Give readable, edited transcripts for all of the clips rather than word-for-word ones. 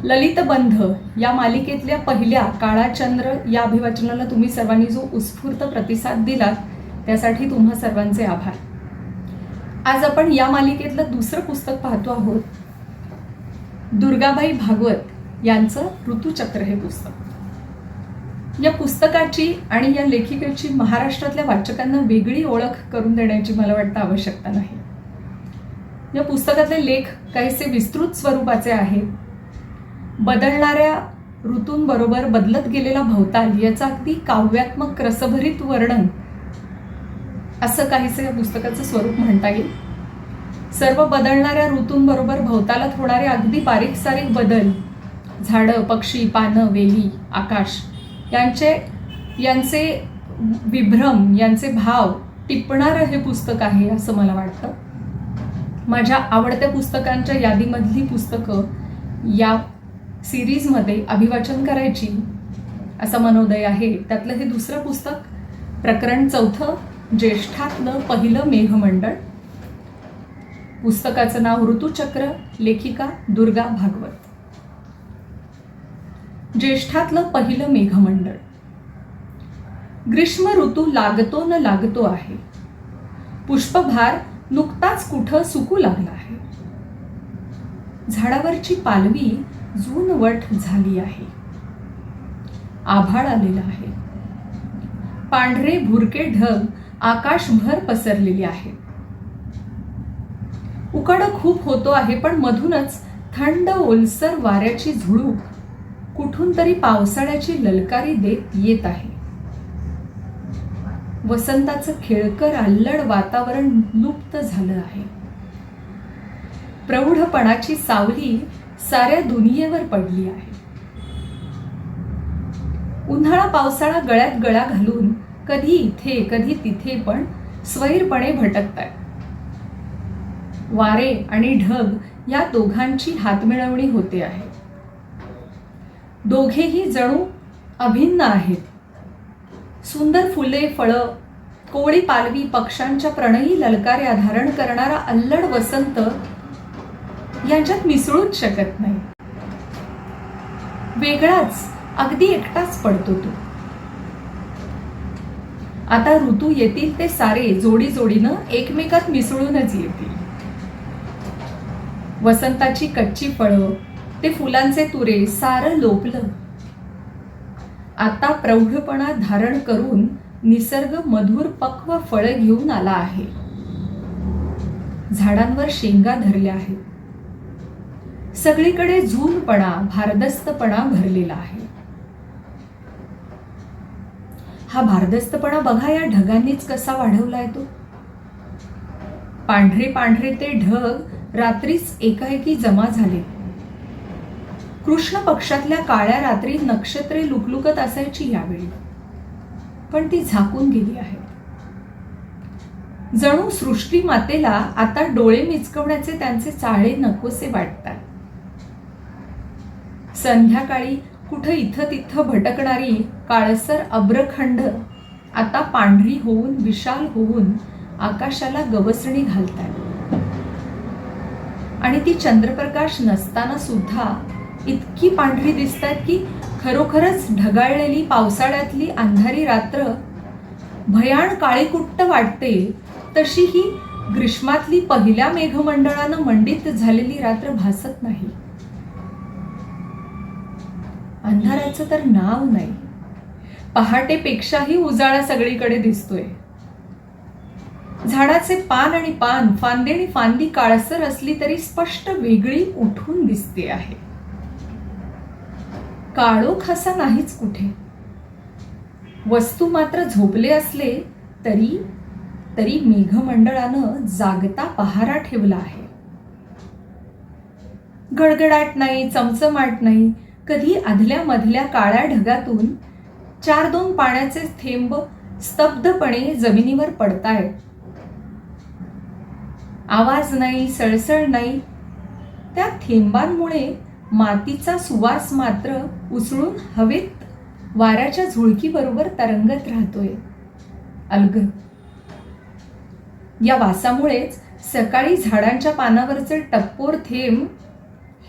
ललितबंध या मालिकेतल्या पहिल्या काळाचंद्र या अभिवाचनाला तुम्ही सर्वांनी जो उत्स्फूर्त प्रतिसाद दिलात त्यासाठी तुम्हा सर्वांचे आभार. आज आपण या मालिकेतलं दुसरं पुस्तक पाहतो आहोत. दुर्गाबाई भागवत यांचं ऋतुचक्र हे पुस्तक. या पुस्तकाची आणि या लेखिकेची महाराष्ट्रातल्या वाचकांना वेगळी ओळख करून देण्याची मला वाटतं आवश्यकता नाही. या पुस्तकातले लेख काहीसे विस्तृत स्वरूपाचे आहेत. बदलणाऱ्या ऋतूंबरोबर बदलत गेलेला भवताल याचं अगदी काव्यात्मक रसभरीत वर्णन असं काहीसं या पुस्तकाचं स्वरूप म्हणता येईल. सर्व बदलणाऱ्या ऋतूंबरोबर भवतालात होणारे अगदी बारीक सारीक बदल, झाडं, पक्षी, पानं, वेली, आकाश यांचे विभ्रम, यांचे भाव टिपणारं हे पुस्तक आहे असं मला वाटतं. माझ्या आवडत्या पुस्तकांच्या यादीमधली पुस्तकं या सिरीजमध्ये अभिवाचन करायची असा मनोदय आहे. त्यातलं हे दुसरं पुस्तक, प्रकरण 4, ज्येष्ठातलं पहिलं मेघमंडळ. पुस्तकाचं नाव ऋतुचक्र, लेखिका दुर्गा भागवत. ज्येष्ठातलं पहिलं मेघमंडळ. ग्रीष्म ऋतू लागतो न लागतो आहे. पुष्पभार नुकताच कुठं सुकू लागला आहे. झाडावरची पालवी जूनवट झाली आहे. आभाळ आलेलं आहे. पांढरे भुरके ढग आकाशभर पसरलेले आहेत. उकाडा खूप होतो आहे, पण मधूनच थंड ओलसर वाऱ्याची झुळूक कुठून तरी पावसाळ्याची ललकारी देत येत आहे. वसंताचं खेळकर अल्लड वातावरण लुप्त झालं आहे. प्रौढपणाची सावली साऱ्या दुनियेवर पडली आहे. उन्हाळा पावसाळा गळ्यात गळा घालून कधी इथे कधी तिथे पण स्वैरपणे भटकताय. वारे आणि ढग या दोघांची हातमिळवणी होते आहे. दोघेही जणू अभिन्न आहेत. सुंदर फुले, फळं, कोवळी पालवी, पक्ष्यांच्या प्रणयी ललकार्या धारण करणारा अल्लड वसंत यांच्यात मिसळूच शकत नाही. वेगळाच, अगदी एकटाच पडतो तो. आता ऋतू येतील ते सारे जोडी जोडीनं एकमेकात मिसळूनच येतील. वसंताची कच्ची फळं, ते फुलांचे तुरे सारं लोपलं. आता प्रौढपणा धारण करून निसर्ग मधुर पक्व फळं घेऊन आला आहे. झाडांवर शेंगा धरल्या आहेत. सगळीकडे झूनपणा, भारदस्तपणा भरलेला आहे. हा भारदस्तपणा बघा या ढगांनीच कसा वाढवलाय तो. पांढरे पांढरे ते ढग रात्रीच एकाएकी जमा झाले. कृष्ण पक्षातल्या काळ्या रात्री नक्षत्रे लुकलुकत असायची यावेळी, पण ती झाकून गेली आहेत. जणू सृष्टी मातेला आता डोळे मिचकवण्याचे त्यांचे चाळे नकोसे वाटतात. संध्याकाळी कुठं इथं तिथं भटकणारी काळसर अब्रखंड आता पांढरी होऊन, विशाल होऊन आकाशाला गवसणी घालतात. आणि ती चंद्रप्रकाश नसताना सुद्धा इतकी पांढरी दिसतात की खरोखरच ढगाळलेली पावसाळ्यातली अंधारी रात्र भयाण काळीकुट्ट वाटते, तशी ही ग्रीष्मातली पहिल्या मेघमंडळानं मंडित झालेली रात्र भासत नाही. अंधाराचं तर नाव नाही. पहाटेपेक्षाही उजाळा सगळीकडे दिसतोय. झाडाचे पान आणि पान, फांदी आणि फांदी काळसर असली तरी स्पष्ट वेगळी उठून दिसते आहे. काळोख असा नाहीच कुठे. वस्तू मात्र झोपले असले तरी मेघमंडळानं जागता पहारा ठेवला आहे. गडगडाट नाही, चमचमाट नाही. कधी आधल्या मधल्या काळ्या ढगातून 4-2 पाण्याचे थेंब स्तब्धपणे जमिनीवर पडतायत. आवाज नाही, सळसळ नाही. त्या थेंबांमुळे मातीचा सुवास मात्र उसळून हवेत वाऱ्याच्या झुळकीबरोबर तरंगत राहतोय अलगद. या वासामुळेच सकाळी झाडांच्या पानावरचे टप्पोर थेंब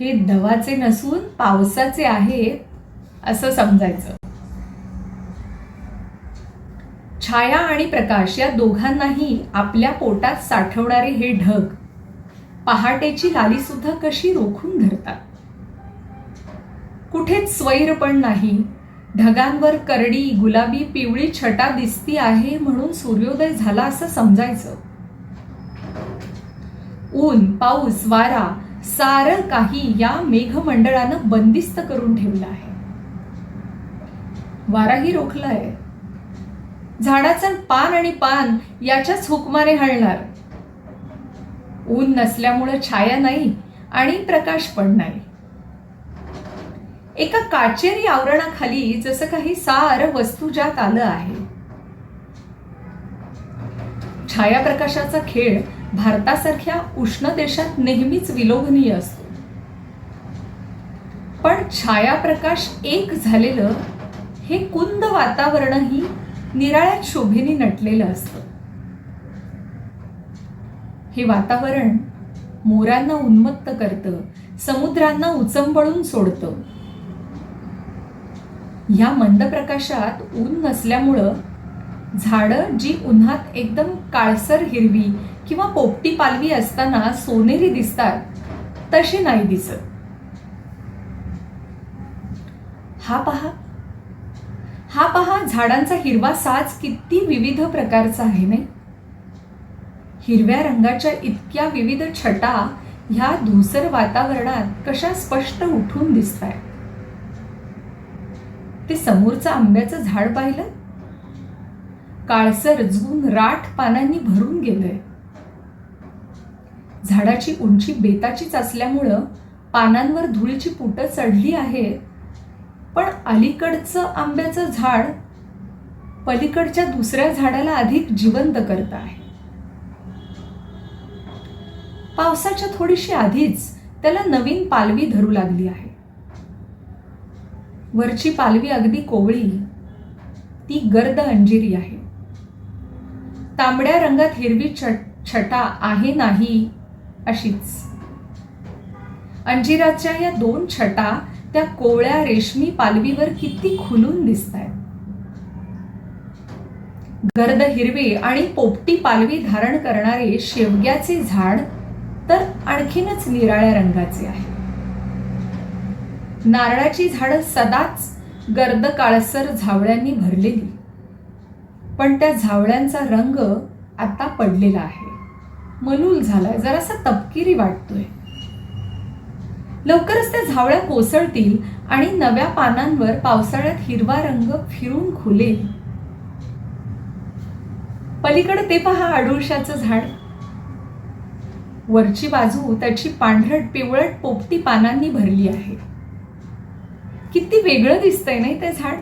हे दवाचे नसून पावसाचे आहेत असं समजायचं. छाया आणि प्रकाश या दोघांनाही आपल्या पोटात साठवणारे हे ढग पहाटेची लाली सुद्धा कशी रोखून धरतात. कुठेच स्वैर पण नाही. ढगांवर करडी, गुलाबी, पिवळी छटा दिसती आहे म्हणून सूर्योदय झाला असं समजायचं. ऊन, पाऊस, वारा सारं काही या मेघमंडळानं बंदिस्त करून ठेवलं आहे. वाराही रोखलाय. झाडाचं पान आणि पान याच्याच हुकमाने हलणार. ऊन नसल्यामुळं छाया नाही आणि प्रकाश पण नाही. एका काचेरी आवरणाखाली जसं काही सारं वस्तुजात आलं आहे. छायाप्रकाशाचा खेळ भारतासारख्या उष्ण देशात नेहमीच विलोभनीय असतो. पण छायाप्रकाश एक झालेलं हे कुंद वातावरणही निराळ्या शोभेने नटलेलं असतं. हे वातावरण मोरांना उन्मत्त करतं, समुद्रांना उचंबळून सोडतं. या मंद प्रकाशात ऊन नसल्यामुळं झाडं जी उन्हात एकदम काळसर हिरवी किंवा पोपटी पालवी असताना सोनेरी दिसतात तशी नाही दिसत. हा पहा झाडांचा हिरवा साज किती विविध प्रकारचा आहे नाही. हिरव्या रंगाच्या इतक्या विविध छटा ह्या धुसर वातावरणात कशा स्पष्ट उठून दिसतायत. ते समोरचं आंब्याचं झाड पाहिलं. काळसर जून राठ पानांनी भरून गेलंय. झाडाची उंची बेताचीच असल्यामुळं पानांवर धुळीची पुटं चढली आहेत. पण अलीकडचं आंब्याचं झाड पलीकडच्या दुसऱ्या झाडाला अधिक जिवंत करत आहे. पावसाच्या थोडीशी आधीच त्याला नवीन पालवी धरू लागली आहे. वरची पालवी अगदी कोवळी, ती गर्द अंजिरी आहे. तांबड्या रंगात हिरवी छटा आहे नाही अशीच. अंजिराच्या या 2 छटा त्या कोवळ्या रेशमी पालवीवर किती खुलून दिसतायत. गर्द हिरवे आणि पोपटी पालवी धारण करणारे शेवग्याचे झाड तर आणखीनच निराळ्या रंगाचे आहे. नारळाची झाडं सदाच गर्द काळसर झावळ्यांनी भरलेली, पण त्या झावळ्यांचा रंग आता पडलेला आहे, मलूल झालाय, जरासा तपकिरी वाटतोय. लवकरच त्या झावळ्या कोसळतील आणि नव्या पानांवर पावसाळ्यात हिरवा रंग फिरून खुलेल. पलीकडे ते पहा अडुळशाचं झाड. वरची बाजू त्याची पांढरट पिवळट पोपटी पानांनी भरली आहे. किती वेगळं दिसतंय नाही ते झाड.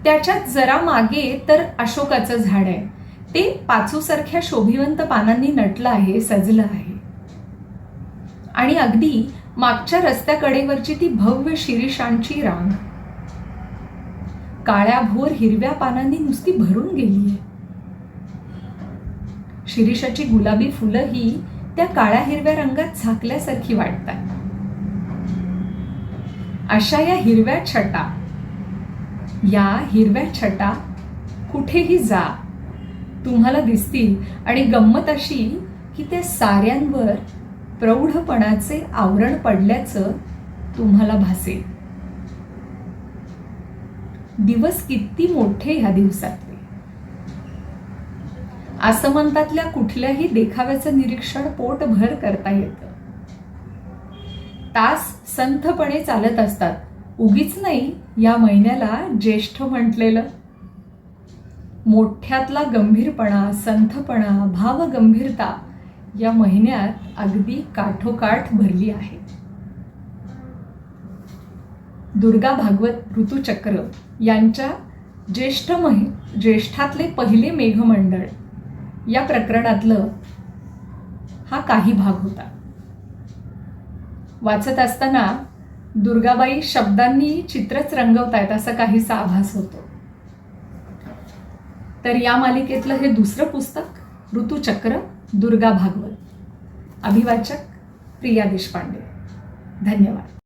त्याच्यात जरा मागे तर अशोकाचं झाड आहे. ते पाचूसारख्या शोभिवंत पानांनी नटलं आहे, सजलं आहे. आणि अगदी मागच्या रस्त्याकडेवरची ती भव्य शिरीषांची रांग काळ्या भोर हिरव्या पानांनी नुसती भरून गेलीये. शिरीषाची गुलाबी फुलं ही त्या काळ्या हिरव्या रंगात झाकल्यासारखी वाटतात. अशा या हिरव्या छटा कुठेही जा तुम्हाला दिसतील. आणि गंमत अशी की त्या साऱ्यांवर प्रौढपणाचे आवरण पडल्याचं तुम्हाला भासेल. दिवस किती मोठे ह्या दिवसातले. आसमंतातल्या कुठल्याही देखाव्याचं निरीक्षण पोटभर करता येतं. तास संथपणे चालत असतात. उगीच नाही या महिन्याला ज्येष्ठ म्हटलेलं. मोठ्यातला गंभीरपणा, संथपणा, भावगंभीरता या महिन्यात अगदी काठोकाठ भरली आहे. दुर्गा भागवत ऋतुचक्र यांच्या ज्येष्ठातले पहिले मेघमंडळ या प्रकरणातलं हा काही भाग होता. वाचत असताना दुर्गाबाई शब्दांनी चित्रच रंगवतायत असा काहीसा आभास होतो. तर या मालिकेतलं हे दुसरं पुस्तक ऋतुचक्र, दुर्गा भागवत. अभिवाचक प्रिया देशपांडे. धन्यवाद.